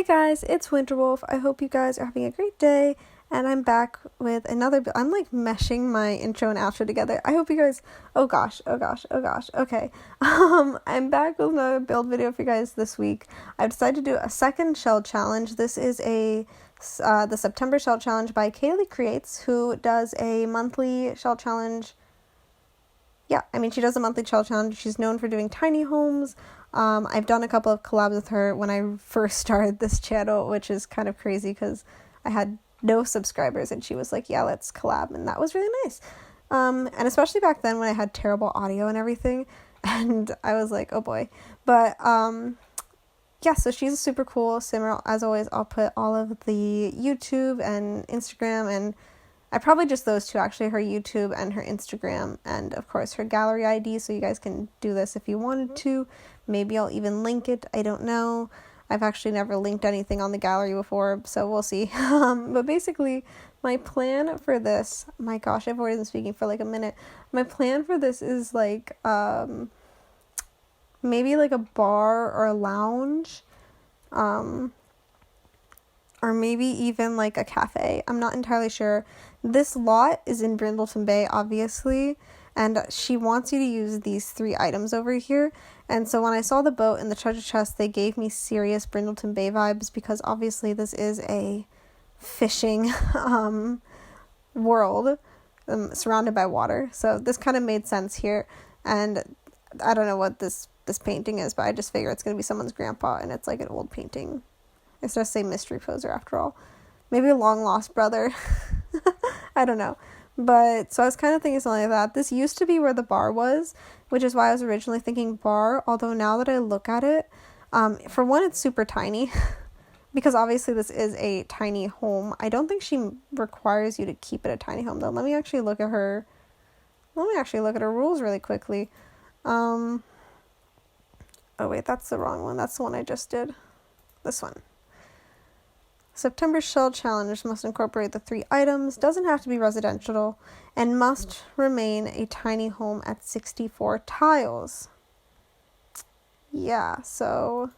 Hey guys, it's Winterwolf. I hope you guys are having a great day, and I'm back with another I'm like meshing my intro and outro together. I hope you guys, oh gosh, okay. I'm back with another build video for you guys this week. I've decided to do a second shell challenge. This is the September shell challenge by CaidilyCreates, who does a monthly shell challenge. Yeah, I mean, she does a monthly shell challenge. She's known for doing tiny homes. I've done a couple of collabs with her when I first started this channel, which is kind of crazy because I had no subscribers and she was like, yeah, let's collab. And that was really nice. And especially back then when I had terrible audio and everything. And I was like, oh boy. But yeah, so she's super cool. Similar, as always, I'll put all of the YouTube and Instagram and I probably just those two, actually, her YouTube and her Instagram, and of course her gallery ID, so you guys can do this if you wanted to. Maybe I'll even link it, I don't know. I've actually never linked anything on the gallery before, so we'll see. But basically, my plan for this, my gosh, I've already been speaking for like a minute. My plan for this is like, maybe like a bar or a lounge, or maybe even like a cafe. I'm not entirely sure. This lot is in Brindleton Bay, obviously, and she wants you to use these 3 items over here. And so when I saw the boat and the treasure chest, they gave me serious Brindleton Bay vibes because obviously this is a fishing world surrounded by water. So this kind of made sense here. And I don't know what this painting is, but I just figure it's going to be someone's grandpa, and it's like an old painting. It's just say mystery poser after all. Maybe a long lost brother. I don't know. But so I was kind of thinking something like that. This used to be where the bar was, which is why I was originally thinking bar. Although now that I look at it, for one, it's super tiny because obviously this is a tiny home. I don't think she requires you to keep it a tiny home though. Let me actually look at her rules really quickly. Oh wait, that's the wrong one. That's the one I just did. This one. September shell challenge must incorporate the 3 items, doesn't have to be residential, and must remain a tiny home at 64 tiles. Yeah, so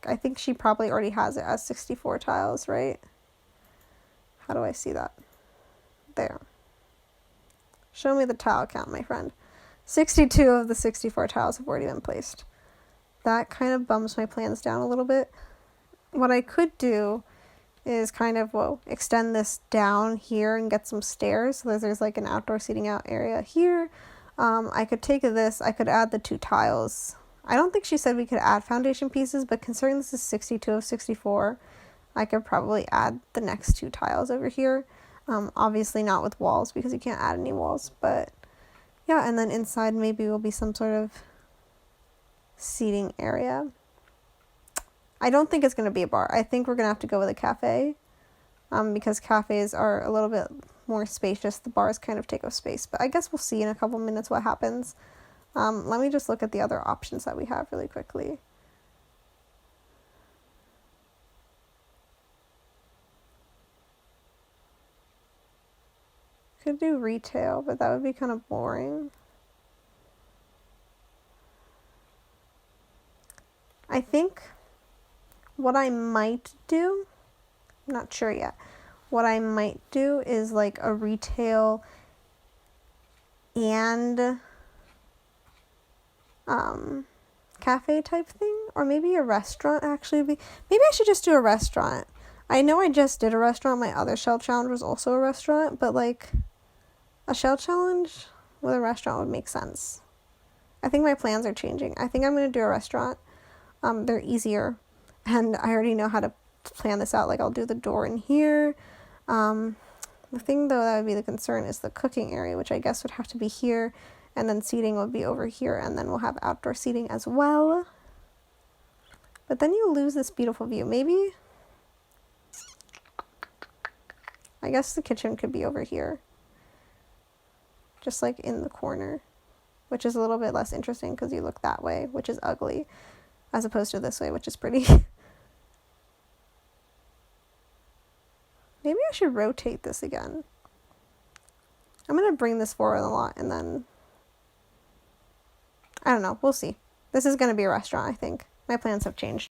I think she probably already has it as 64 tiles, right? How do I see that? There. Show me the tile count, my friend. 62 of the 64 tiles have already been placed. That kind of bums my plans down a little bit. What I could do is kind of, extend this down here and get some stairs so that there's like an outdoor seating out area here. I could take this, I could add the 2 tiles. I don't think she said we could add foundation pieces, but considering this is 62 of 64, I could probably add the next 2 tiles over here. Obviously not with walls because you can't add any walls, but yeah, and then inside maybe will be some sort of seating area. I don't think it's going to be a bar. I think we're going to have to go with a cafe, because cafes are a little bit more spacious. The bars kind of take up space, but I guess we'll see in a couple minutes what happens. Let me just look at the other options that we have really quickly. Could do retail, but that would be kind of boring. I think what I might do, I'm not sure yet, what I might do is like a retail and cafe type thing, or maybe a restaurant actually. Maybe I should just do a restaurant. I know I just did a restaurant, my other shell challenge was also a restaurant, but like a shell challenge with a restaurant would make sense. I think my plans are changing. I think I'm going to do a restaurant. They're easier. And I already know how to plan this out. Like, I'll do the door in here. The thing, though, that would be the concern is the cooking area, which I guess would have to be here. And then seating would be over here. And then we'll have outdoor seating as well. But then you lose this beautiful view. Maybe, I guess the kitchen could be over here. Just like in the corner. Which is a little bit less interesting because you look that way, which is ugly. As opposed to this way, which is pretty. Maybe I should rotate this again. I'm going to bring this forward a lot and then, I don't know, we'll see. This is going to be a restaurant, I think. My plans have changed.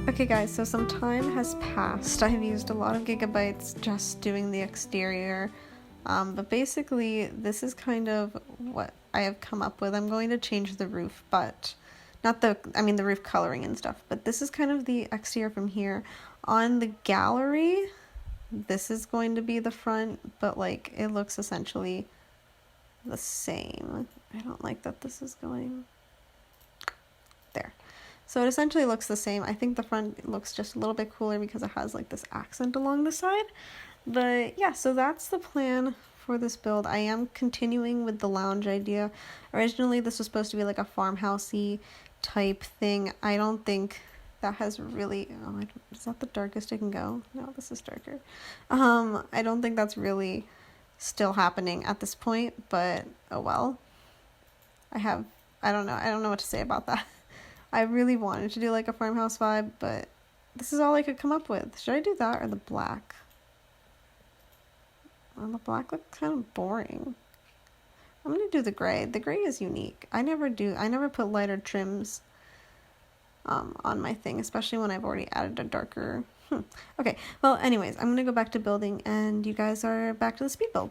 Okay guys, so some time has passed. I've used a lot of gigabytes just doing the exterior, but basically this is kind of what I have come up with. I'm going to change the roof, but not the roof coloring and stuff, but this is kind of the exterior from here. On the gallery, this is going to be the front, but like it looks essentially the same. I don't like that this is going there. So it essentially looks the same. I think the front looks just a little bit cooler because it has like this accent along the side. But yeah, so that's the plan for this build. I am continuing with the lounge idea. Originally this was supposed to be like a farmhousey type thing. I don't think that has really, is that the darkest it can go? No, this is darker. I don't think that's really still happening at this point, but oh well. I don't know what to say about that. I really wanted to do like a farmhouse vibe, but this is all I could come up with. Should I do that or the black? Well, the black looks kind of boring. I'm gonna do the gray. The gray is unique. I never put lighter trims on my thing, especially when I've already added a darker. Okay, well anyways, I'm gonna go back to building and you guys are back to the speed build.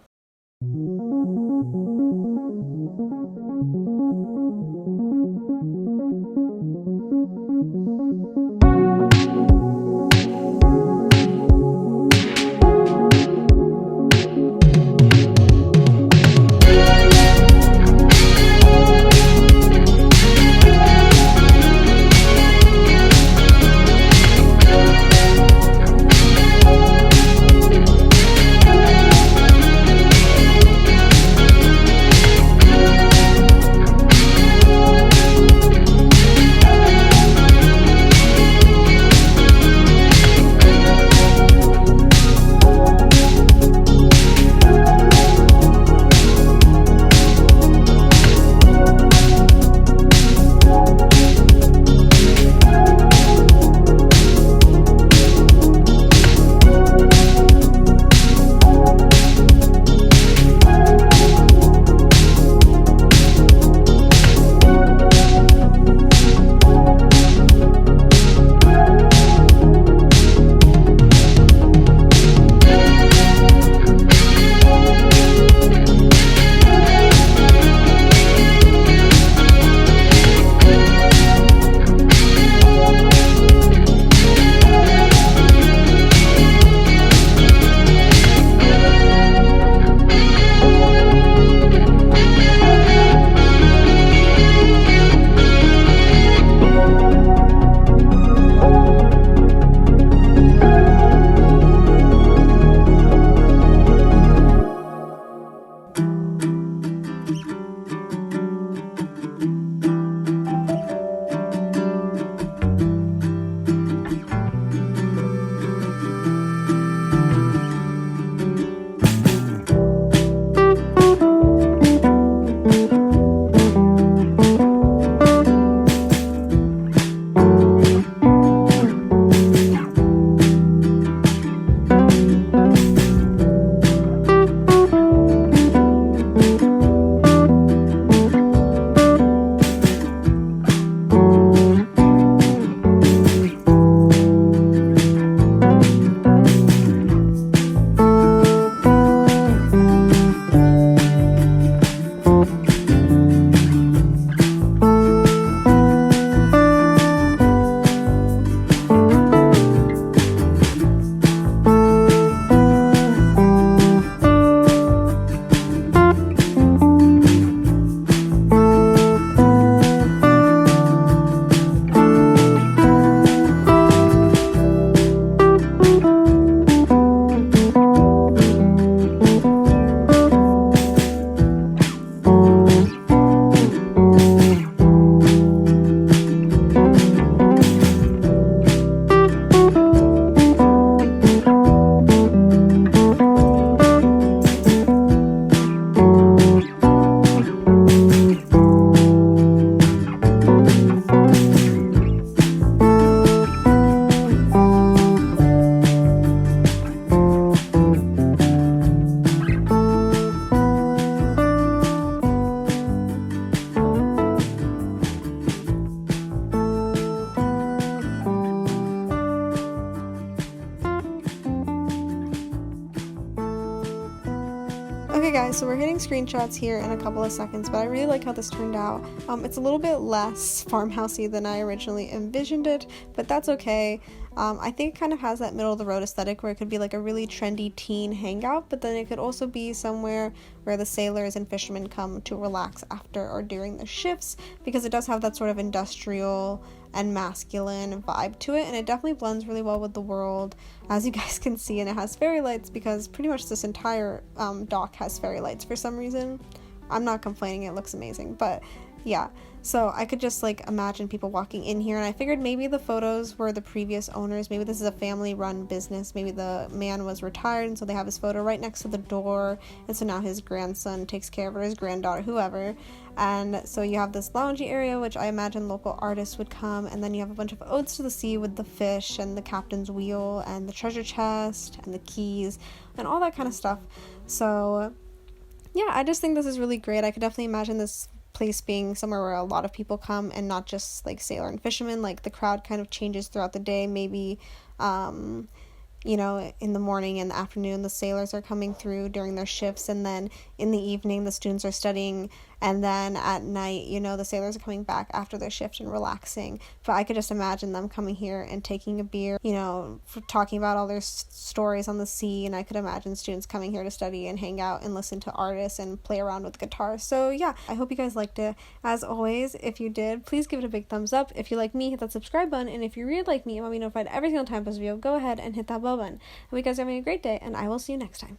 Okay guys, so we're hitting screenshots here in a couple of seconds, but I really like how this turned out. It's a little bit less farmhousey than I originally envisioned it, but that's okay. I think it kind of has that middle of the road aesthetic where it could be like a really trendy teen hangout, but then it could also be somewhere where the sailors and fishermen come to relax after or during their shifts, because it does have that sort of industrial and masculine vibe to it, and it definitely blends really well with the world, as you guys can see. And it has fairy lights because pretty much this entire dock has fairy lights for some reason. I'm not complaining, it looks amazing, but yeah. So I could just like imagine people walking in here, and I figured maybe the photos were the previous owners. Maybe this is a family run business. Maybe the man was retired and so they have his photo right next to the door, and so now his grandson takes care of it, or his granddaughter, whoever. And so you have this loungy area, which I imagine local artists would come, and then you have a bunch of odes to the sea with the fish and the captain's wheel and the treasure chest and the keys and all that kind of stuff. So yeah, I just think this is really great. I could definitely imagine this place being somewhere where a lot of people come and not just like sailor and fishermen. Like the crowd kind of changes throughout the day. Maybe you know, in the morning and the afternoon the sailors are coming through during their shifts, and then in the evening the students are studying, and then at night, you know, the sailors are coming back after their shift and relaxing. But I could just imagine them coming here and taking a beer, you know, for talking about all their stories on the sea, and I could imagine students coming here to study and hang out and listen to artists and play around with guitars. So yeah, I hope you guys liked it. As always, if you did, please give it a big thumbs up. If you like me, hit that subscribe button, and if you really like me and want to be notified every single time I post a video, go ahead and hit that bell button. And you guys are having a great day, and I will see you next time.